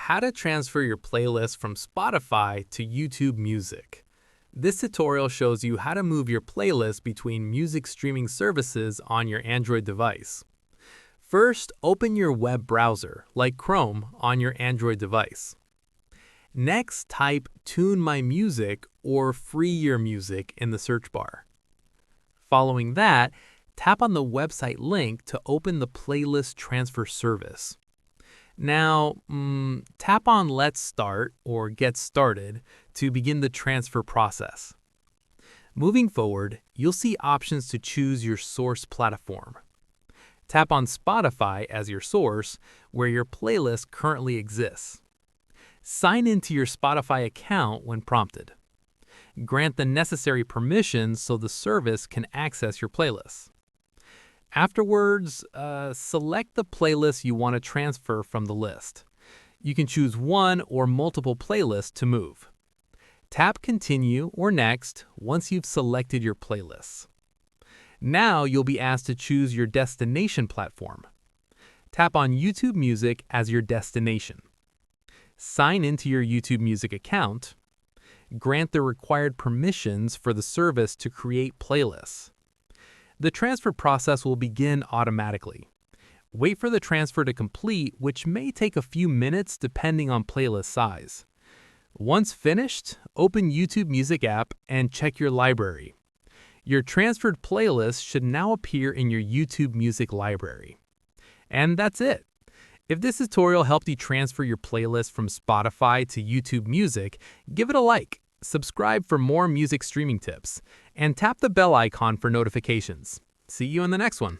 how to transfer your playlist from Spotify to YouTube Music. This tutorial shows you how to move your playlist between music streaming services on your Android device. First, open your web browser, like Chrome, on your Android device. Next, type Tune My Music or Free Your Music in the search bar. Following that, tap on the website link to open the playlist transfer service. Now, tap on Let's Start or Get Started to begin the transfer process. Moving forward, you'll see options to choose your source platform. Tap on Spotify as your source, where your playlist currently exists. Sign into your Spotify account when prompted. Grant the necessary permissions so the service can access your playlists. Afterwards, select the playlist you want to transfer from the list. You can choose one or multiple playlists to move. Tap Continue or Next once you've selected your playlists. Now you'll be asked to choose your destination platform. Tap on YouTube Music as your destination. Sign into your YouTube Music account. Grant the required permissions for the service to create playlists. The transfer process will begin automatically. Wait for the transfer to complete, which may take a few minutes depending on playlist size. Once finished, open YouTube Music app and check your library. Your transferred playlist should now appear in your YouTube Music library. And that's it. If this tutorial helped you transfer your playlist from Spotify to YouTube Music, give it a like. Subscribe for more music streaming tips, and tap the bell icon for notifications. See you in the next one.